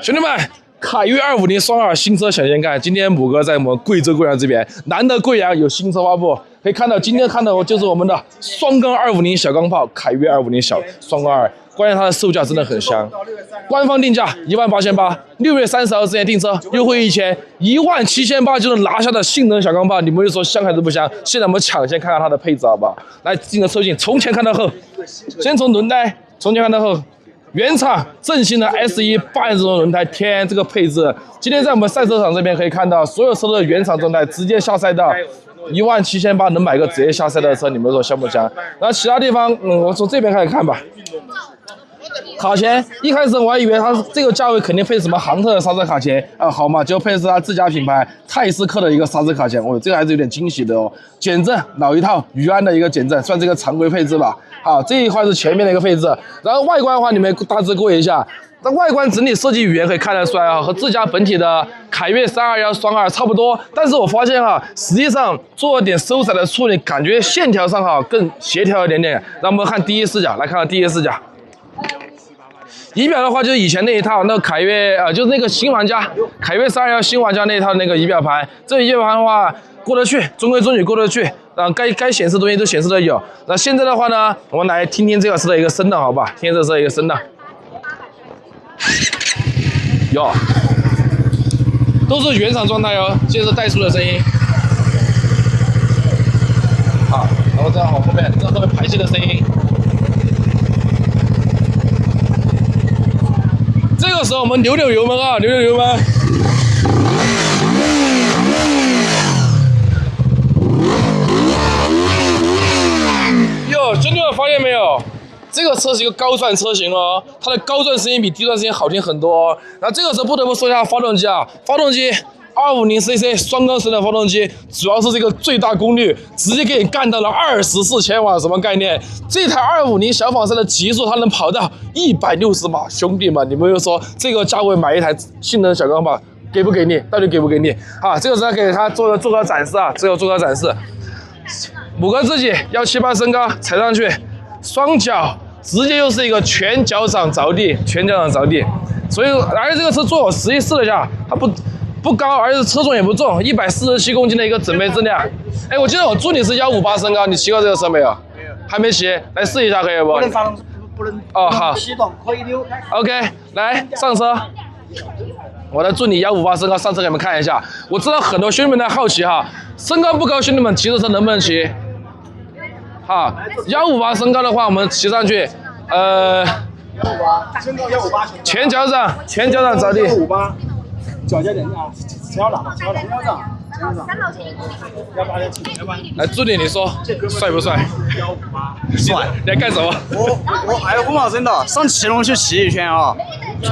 兄弟们，凯越250双2新车抢先看。今天母哥在我们贵州贵阳这边，难得贵阳有新车发布，可以看到今天看到就是我们的双缸250小钢炮凯越250双缸2，关键它的售价真的很香，官方定价18800，6月30号之前订车优惠1000，17800就能拿下的性能小钢炮，你们就说香还是不香？现在我们抢先看看它的配置好不好？来，进的车镜从前看到后，先从轮胎从前看到后。原厂正新的 S1 8英尺轮胎，天，这个配置！今天在我们赛车场这边可以看到，所有车的原厂状态直接下赛道，17800能买个直接下赛道的车，你们说香不香？然后其他地方，我从这边开始看吧。卡钳，一开始我还以为它这个价位肯定配什么杭特的刹车卡钳啊，好嘛，就配的是它自家品牌泰斯克的一个刹车卡钳，这个还是有点惊喜的哦。减震老一套，余安的一个减震，算这个常规配置吧。好，这一块是前面的一个配置，然后外观的话，你们大致过一下。那外观整体设计语言可以看得出来啊，和自家本体的凯越321双2差不多，但是我发现啊，实际上做了点收色的处理，感觉线条上更协调一点点。让我们看第一视角，来看看第一视角。仪表的话，就是以前那一套，那个凯越就是那个新玩家凯越321新玩家那一套那个仪表盘。这个仪表盘的话过得去，中规中矩过得去。该显示的东西都显示的有。那现在的话呢，我们来听听这个车的一个声浪，好吧？听听这个车的一个声浪。有，都是原厂状态哦，这是带出的声音。好，然后再往后面，这后面排气的声音。这个时候我们扭油门啊，扭油门。哟，兄弟们发现没有？这个车是一个高转车型哦，它的高转声音比低转声音好听很多哦。然后这个时候不得不说一下发动机啊，发动机250cc 双缸升的发动机，主要是这个最大功率，直接给你干到了24千瓦，什么概念？这台250小仿赛的极速它能跑到160码，兄弟们，你们又说这个价位买一台性能小钢炮给不给力？到底给不给力？啊，这个时候给它做个展示啊，这个做个展示。母哥自己178身高踩上去，双脚直接又是一个全脚掌着地，所以而且这个车坐我实际试了一下，它不高，而且车重也不重，147公斤的一个整备质量。哎，我记得我祝你是158身高，你骑过这个车没有？没有，还没骑，来试一下可以不？不能哦，好，启动可以溜。OK， 来上车。我来祝你158身高上车给你们看一下。我知道很多兄弟们在好奇哈，身高不高，兄弟们骑这车能不能骑？好，158身高的话，我们骑上去，身高158，前脚掌着地158，脚尖点啊，前脚掌，来，助理你说帅不帅？帅！你在干什么？我还有5毛身的，上祁隆去骑一圈啊！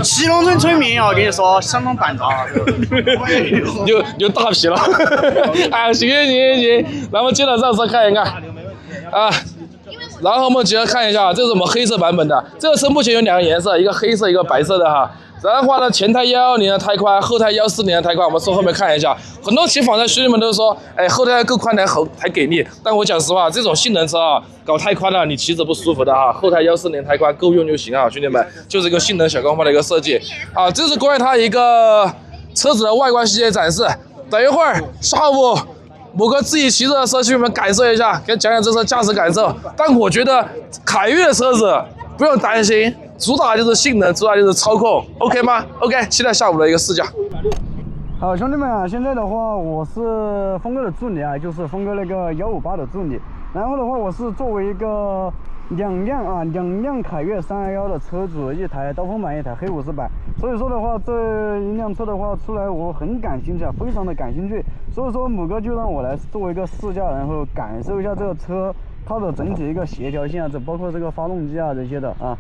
祁隆村村民啊，跟你说相当板杂。有大皮了。啊，行，然后接着上车看一看。啊，然后我们接着看一下，这是我们黑色版本的。这个车目前有2个颜色，一个黑色，一个白色的哈。然后的话呢，前胎110的胎宽，后胎140的胎宽，我们从后面看一下。很多骑仿赛兄弟们都说，哎，后胎够宽才给力。但我讲实话，这种性能车啊，搞太宽了，你骑着不舒服的哈。后胎140胎宽够用就行啊，兄弟们，就是一个性能小钢炮的一个设计啊。这是关于它一个车子的外观细节展示。等一会儿下午，母哥自己骑着车去你们感受一下，给讲讲这车驾驶感受。但我觉得凯越的车子不用担心。主打就是性能，主打就是操控 ，OK 吗 ？OK， 期待下午的一个试驾。好，兄弟们啊，现在的话我是峰哥的助理啊，就是峰哥那个158的助理。然后的话，我是作为一个两辆凯越321的车主，一台刀锋版，一台黑武士版。所以说的话，这一辆车的话出来，我很感兴趣啊，非常的感兴趣。所以说，母哥就让我来作为一个试驾，然后感受一下这个车它的整体一个协调性啊，这包括这个发动机啊这些的啊。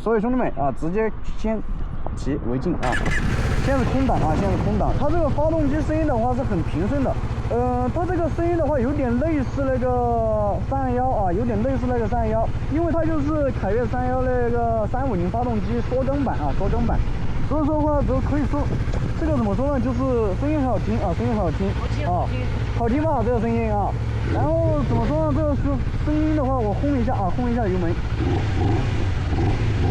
所以兄弟们啊，直接先起为敬啊。现在是空档啊，它这个发动机声音的话是很平顺的，它这个声音的话有点类似那个321啊，因为它就是凯越321那个350发动机缩缸版。所以说的话，就可以说这个怎么说呢，就是声音很好听啊，好听吧这个声音啊。然后怎么说呢，这个声音的话，我轰一下油门。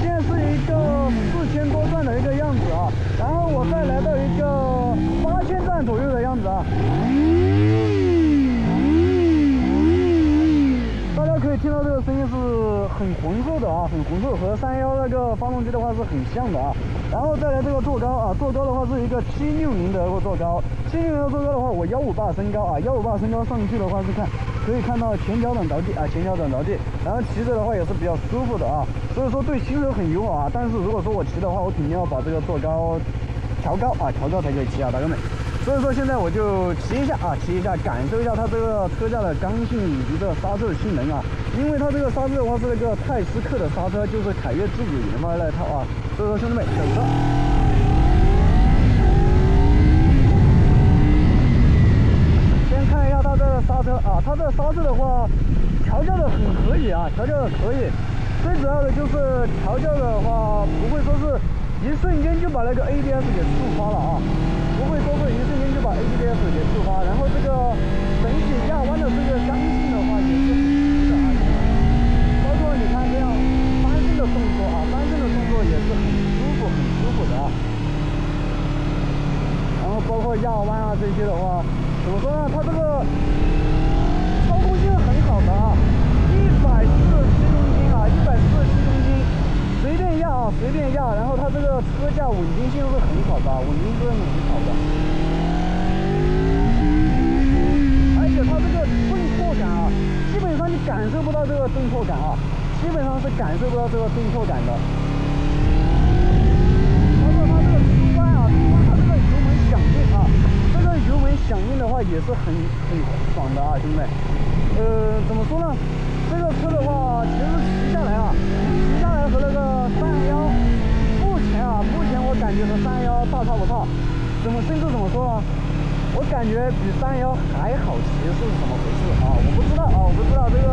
现在是一个4000多转的一个样子啊，然后再来到一个8000转左右的样子啊。大家可以听到这个声音是很浑厚的啊，很浑厚，和311那个发动机的话是很像的啊。然后再来这个坐高啊，坐高的话是一个760的一个坐高，760的坐高的话，我158身高啊，158身高上去的话是可以看到前脚掌着地啊，前脚掌着地，然后骑着的话也是比较舒服的啊，所以说对新手很友好啊。但是如果说我骑的话，我肯定要把这个坐高调高啊，调高才可以骑啊，大哥们。所以说现在我就骑一下啊，骑一下，感受一下它这个车架的刚性以及这个刹车的性能啊。因为它这个刹车的话是那个泰斯克的刹车，就是凯越自主研发的那一套啊。所以说兄弟们，走着。先看一下它这个刹车啊，它这个刹车的话调教的很可以啊，调教的可以。最主要的就是调教的话不会说是一瞬间就把那个 ABS 给触发了啊。不会说是一瞬间就把 ABS 给触发，然后这个整体压弯的这个刚性的话也是很直的啊，包括你看这样翻身的动作啊，翻身的动作也是很舒服的啊。然后包括压弯啊这些的话，怎么说呢？它这个操控性很好的啊，147公斤啊，147公斤。随便压啊，随便压，然后它这个车架稳定性是很好的，稳定性是很好的，而且它这个顿挫感啊，基本上你感受不到这个顿挫感啊，基本上是感受不到这个顿挫感的。包括它这个出弯啊，它这个油门响应啊，这个油门响应的话也是很爽的啊，兄弟们。怎么说呢？这个车的话，其实骑下来啊，和那个311，目前我感觉和311大差不差。甚至怎么说呢？我感觉比311还好骑是怎么回事啊？我不知道啊，这个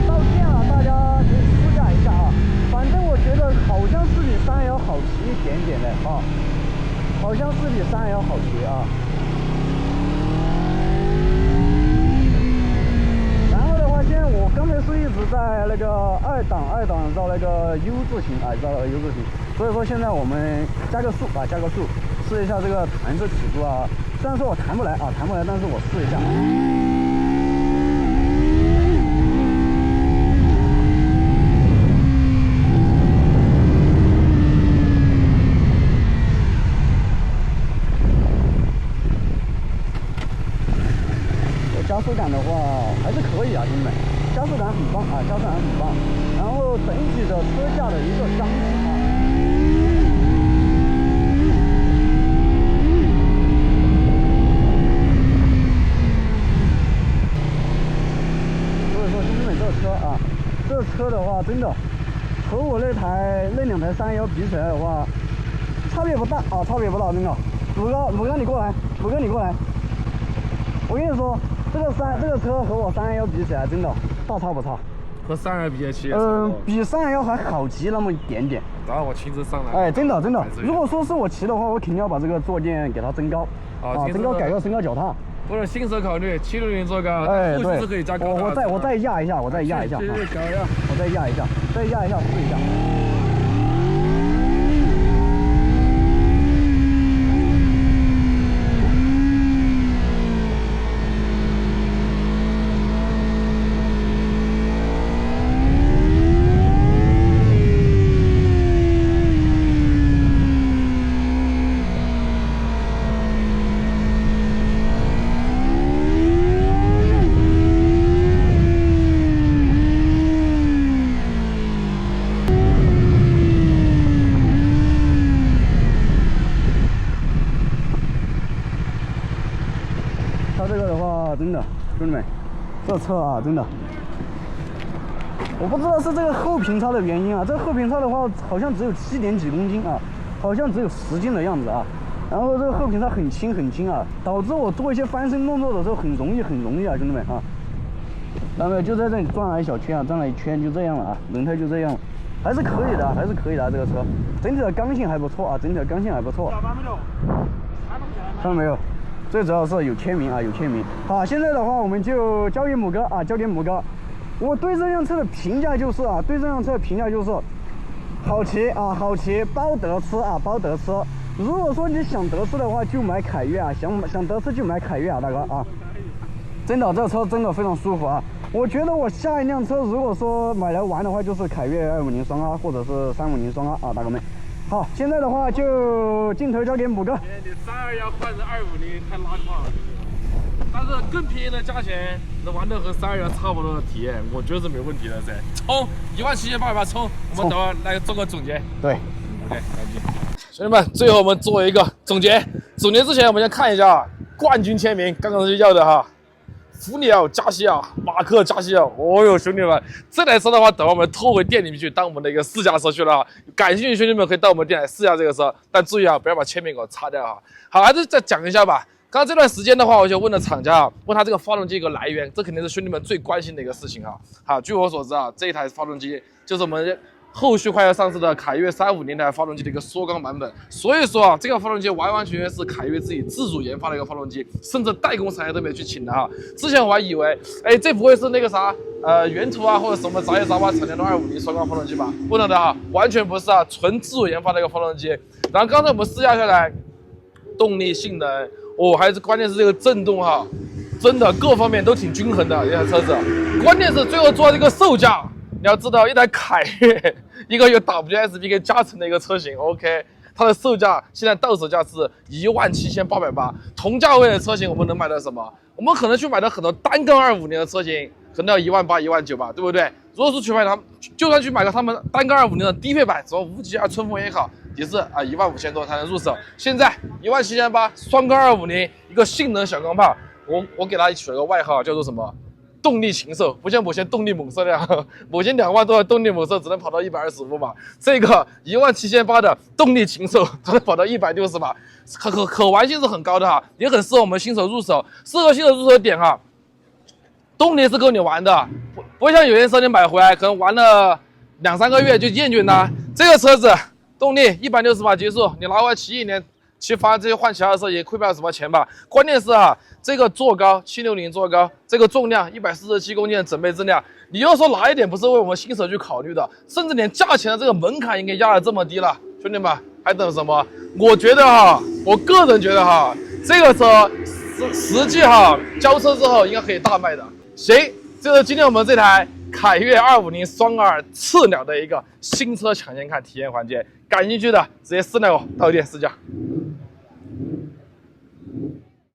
到店啊，大家可以试驾一下啊。反正我觉得好像是比311好骑一点点的啊，好像是比311好骑啊。我刚才是一直在那个二档绕那个 U 字形啊，绕了 U 字形。所以说现在我们加个速，试一下这个弹射起步啊。虽然说我弹不来，但是我试一下。加速感的话还是可以啊，兄弟们，加速感很棒啊，加速感很棒。然后整体的车架的一个刚性啊，所以说兄弟们，这车的话真的和我那两台311比起来的话，差别不大啊，真的。鲁哥你过来，我跟你说。这个车和我311比起来，真的大差不差。和311比起来，比311还好骑那么一点点。然后我亲自上来。哎，真的。如果说是我骑的话，我肯定要把这个坐垫给它增高啊，增高改个升高脚踏。或者新手考虑760坐高，哎，后期是可以加高的。我再压一下，我再压一下试一下。它这个的话，真的，兄弟们，这车啊，真的，我不知道是这个后平差的原因啊。这个后平差的话，好像只有7点几公斤啊，好像只有10斤的样子啊。然后这个后平差很轻啊，导致我做一些翻身动作的时候很容易啊，兄弟们啊。然后就在这里转了一小圈啊，转了一圈就这样了啊，轮胎就这样了，还是可以的，这个车整体的刚性还不错啊，看到没有？最主要是有签名啊，好，现在的话我们就交给母哥啊，我对这辆车的评价就是好骑，包得吃啊，包得吃。如果说你想德式的话，就买凯越啊，想德式就买凯越啊，大哥啊。真的，这车真的非常舒服啊！我觉得我下一辆车如果说买来玩的话，就是凯越250双 R 或者是350双 R 啊，大哥们。好，现在的话就镜头交给母哥。你321换成250太拉胯了，但是更便宜的价钱能玩的和321差不多的体验，我觉得是没问题的噻。冲17800冲！我们等会来做个总结。对 ，OK，赶紧。兄弟们，最后我们做一个总结。总结之前，我们先看一下冠军签名，刚刚是要的哈。福尼奥、加西亚、马克、加西亚，哦哟，兄弟们，这台车的话，等我们拖回店里面去当我们的一个试驾车去了啊。感兴趣兄弟们可以到我们店来试驾这个车，但注意啊，不要把签名给我擦掉啊。好，还是再讲一下吧。刚刚这段时间的话，我就问了厂家啊，问他这个发动机一个来源，这肯定是兄弟们最关心的一个事情啊。好，据我所知啊，这一台发动机就是我们后续快要上市的凯越350台发动机的一个缩缸版本，所以说啊，这个发动机完完全全是凯越自己自主研发的一个发动机，甚至代工厂也都没去请的哈。之前我还以为，哎，这不会是那个啥，原图啊或者什么杂七杂八厂家的250双缸发动机吧？不能的哈，完全不是啊，纯自主研发的一个发动机。然后刚才我们试驾下来，动力性能，哦，还是关键是这个震动哈，真的各方面都挺均衡的这台车子。关键是最后做这个售价。你要知道，一台凯越，一个有 WSBK 加成的一个车型 ，OK， 它的售价现在到手价是17880，同价位的车型我们能买到什么？我们可能去买到很多单缸250的车型，可能要18000、19000吧，对不对？如果说去买他们，就算去买个他们单缸250的低配版，什么无极啊、春风也好，也是啊15000多才能入手。现在17800双缸250，一个性能小钢炮，我给它取了个外号叫做什么？动力禽兽，不像某些动力猛兽那样，某些2万多的动力猛兽只能跑到125码，这个17800的动力禽兽它能跑到160码，可玩性是很高的哈，也很适合我们新手入手。适合新手入手的点哈，动力是够你玩的，不会像有些车你买回来可能玩了2、3个月就厌倦它。这个车子动力160码极速，你拿回来骑1年。其实反正这些换其他的车也亏不了什么钱吧。关键是啊，这个座高760座高，这个重量147公斤的整备质量，你要说哪一点不是为我们新手去考虑的？甚至连价钱的这个门槛应该压得这么低了，兄弟们还等什么？我觉得哈，我个人觉得哈，这个车实际哈交车之后应该可以大卖的。行，这是今天我们这台凯越250双 R 次鸟的一个新车抢先看体验环节。感兴趣的直接私聊我到店试驾。